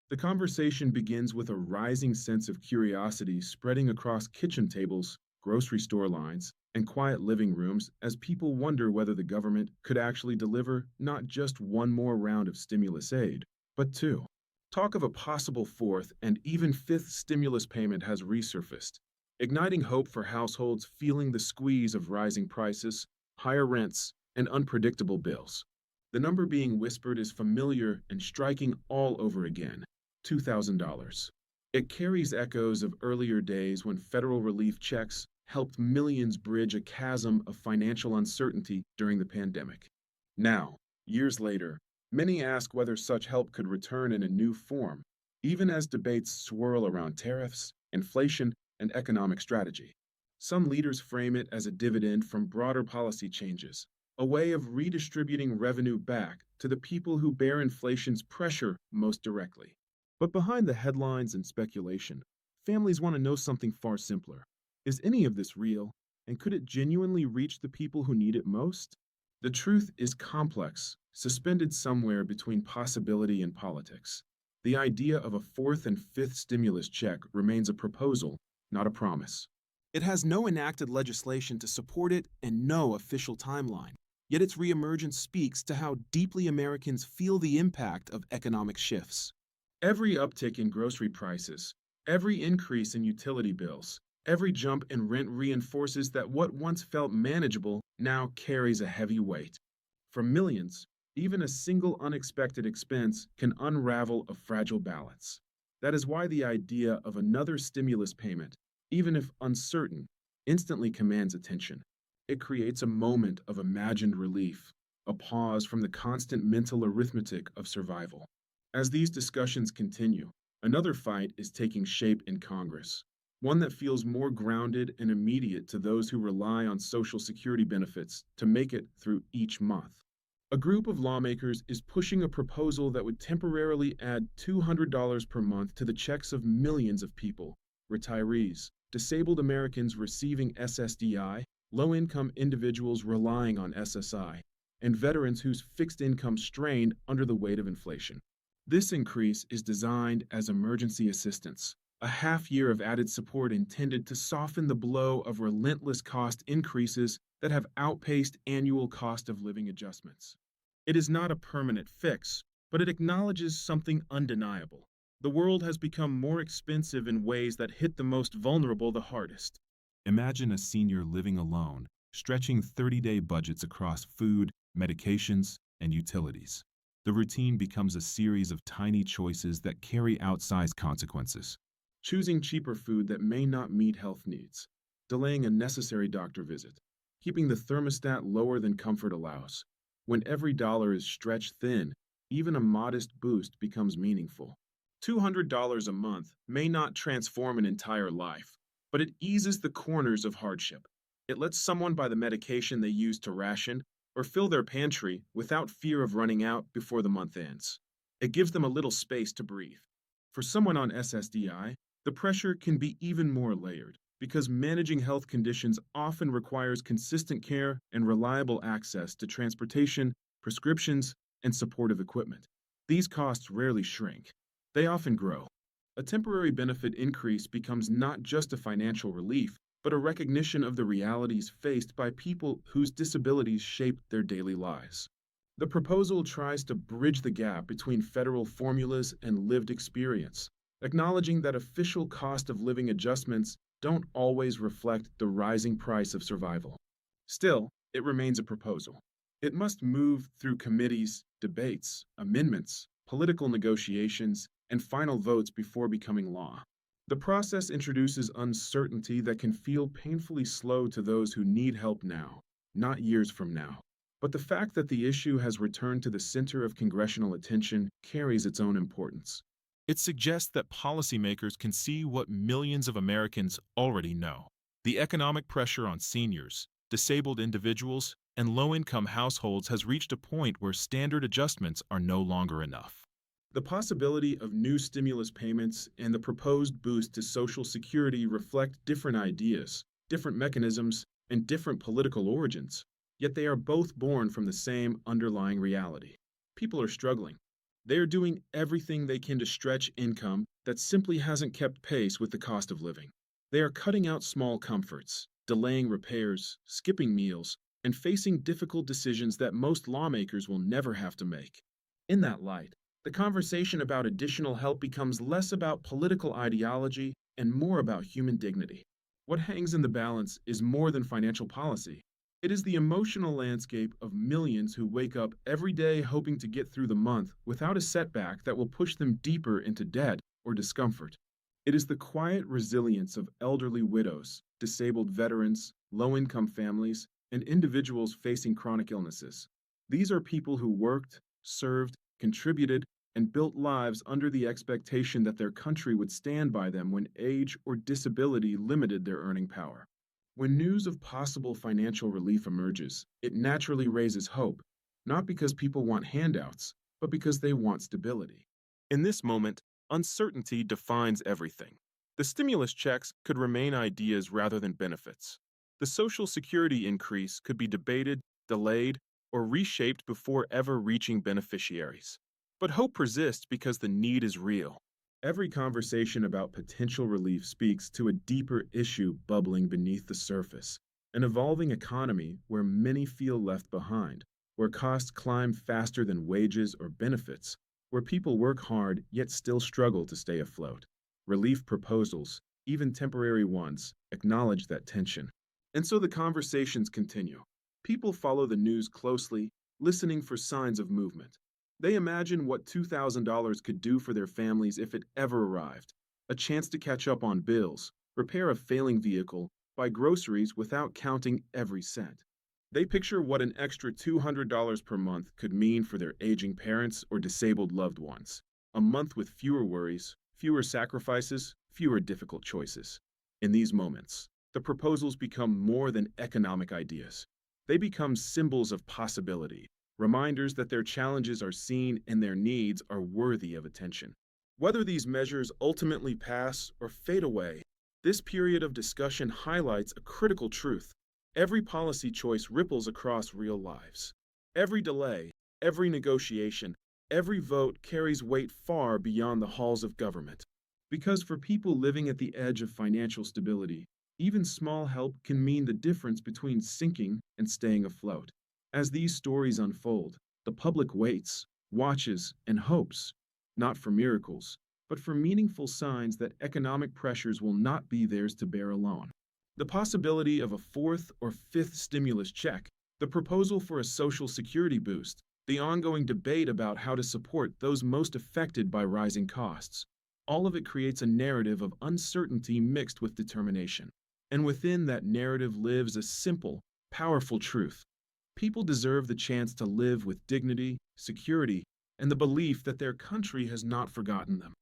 The conversation begins with a rising sense of curiosity spreading across kitchen tables, grocery store lines, and quiet living rooms as people wonder whether the government could actually deliver not just one more round of stimulus aid, but two. Talk of a possible fourth and even fifth stimulus payment has resurfaced, igniting hope for households feeling the squeeze of rising prices, higher rents, and unpredictable bills. The number being whispered is familiar and striking all over again: $2,000. It carries echoes of earlier days when federal relief checks helped millions bridge a chasm of financial uncertainty during the pandemic. Now, years later, many ask whether such help could return in a new form, even as debates swirl around tariffs, inflation, and economic strategy. Some leaders frame it as a dividend from broader policy changes, a way of redistributing revenue back to the people who bear inflation's pressure most directly. But behind the headlines and speculation, families want to know something far simpler. Is any of this real, and could it genuinely reach the people who need it most? The truth is complex, suspended somewhere between possibility and politics. The idea of a fourth and fifth stimulus check remains a proposal, not a promise. It has no enacted legislation to support it and no official timeline. Yet its reemergence speaks to how deeply Americans feel the impact of economic shifts. Every uptick in grocery prices, every increase in utility bills, every jump in rent reinforces that what once felt manageable now carries a heavy weight. For millions, even a single unexpected expense can unravel a fragile balance. That is why the idea of another stimulus payment, even if uncertain, instantly commands attention. It creates a moment of imagined relief, a pause from the constant mental arithmetic of survival. As these discussions continue, another fight is taking shape in Congress, one that feels more grounded and immediate to those who rely on Social Security benefits to make it through each month. A group of lawmakers is pushing a proposal that would temporarily add $200 per month to the checks of millions of people: retirees, disabled Americans receiving SSDI, low-income individuals relying on SSI, and veterans whose fixed income strained under the weight of inflation. This increase is designed as emergency assistance, a half year of added support intended to soften the blow of relentless cost increases that have outpaced annual cost of living adjustments. It is not a permanent fix, but it acknowledges something undeniable. The world has become more expensive in ways that hit the most vulnerable the hardest. Imagine a senior living alone, stretching 30-day budgets across food, medications, and utilities. The routine becomes a series of tiny choices that carry outsized consequences. Choosing cheaper food that may not meet health needs, delaying a necessary doctor visit, keeping the thermostat lower than comfort allows. When every dollar is stretched thin, even a modest boost becomes meaningful. $200 a month may not transform an entire life, but it eases the corners of hardship. It lets someone buy the medication they use to ration or fill their pantry without fear of running out before the month ends. It gives them a little space to breathe. For someone on SSDI, the pressure can be even more layered because managing health conditions often requires consistent care and reliable access to transportation, prescriptions, and supportive equipment. These costs rarely shrink. They often grow. A temporary benefit increase becomes not just a financial relief, but a recognition of the realities faced by people whose disabilities shape their daily lives. The proposal tries to bridge the gap between federal formulas and lived experience, acknowledging that official cost of living adjustments don't always reflect the rising price of survival. Still, it remains a proposal. It must move through committees, debates, amendments, political negotiations, and final votes before becoming law. The process introduces uncertainty that can feel painfully slow to those who need help now, not years from now. But the fact that the issue has returned to the center of congressional attention carries its own importance. It suggests that policymakers can see what millions of Americans already know. The economic pressure on seniors, disabled individuals, and low-income households has reached a point where standard adjustments are no longer enough. The possibility of new stimulus payments and the proposed boost to Social Security reflect different ideas, different mechanisms, and different political origins, yet they are both born from the same underlying reality. People are struggling. They are doing everything they can to stretch income that simply hasn't kept pace with the cost of living. They are cutting out small comforts, delaying repairs, skipping meals, and facing difficult decisions that most lawmakers will never have to make. In that light, the conversation about additional help becomes less about political ideology and more about human dignity. What hangs in the balance is more than financial policy. It is the emotional landscape of millions who wake up every day hoping to get through the month without a setback that will push them deeper into debt or discomfort. It is the quiet resilience of elderly widows, disabled veterans, low income families, and individuals facing chronic illnesses. These are people who worked, served, contributed, and built lives under the expectation that their country would stand by them when age or disability limited their earning power. When news of possible financial relief emerges, it naturally raises hope, not because people want handouts, but because they want stability. In this moment, uncertainty defines everything. The stimulus checks could remain ideas rather than benefits. The Social Security increase could be debated, delayed, or reshaped before ever reaching beneficiaries. But hope persists because the need is real. Every conversation about potential relief speaks to a deeper issue bubbling beneath the surface, an evolving economy where many feel left behind, where costs climb faster than wages or benefits, where people work hard yet still struggle to stay afloat. Relief proposals, even temporary ones, acknowledge that tension. And so the conversations continue. People follow the news closely, listening for signs of movement. They imagine what $2,000 could do for their families if it ever arrived. A chance to catch up on bills, repair a failing vehicle, buy groceries without counting every cent. They picture what an extra $200 per month could mean for their aging parents or disabled loved ones. A month with fewer worries, fewer sacrifices, fewer difficult choices. In these moments, the proposals become more than economic ideas. They become symbols of possibility, reminders that their challenges are seen and their needs are worthy of attention. Whether these measures ultimately pass or fade away, this period of discussion highlights a critical truth. Every policy choice ripples across real lives. Every delay, every negotiation, every vote carries weight far beyond the halls of government. Because for people living at the edge of financial stability, even small help can mean the difference between sinking and staying afloat. As these stories unfold, the public waits, watches, and hopes, not for miracles, but for meaningful signs that economic pressures will not be theirs to bear alone. The possibility of a fourth or fifth stimulus check, the proposal for a social security boost, the ongoing debate about how to support those most affected by rising costs. All of it creates a narrative of uncertainty mixed with determination. And within that narrative lives a simple, powerful truth. People deserve the chance to live with dignity, security, and the belief that their country has not forgotten them.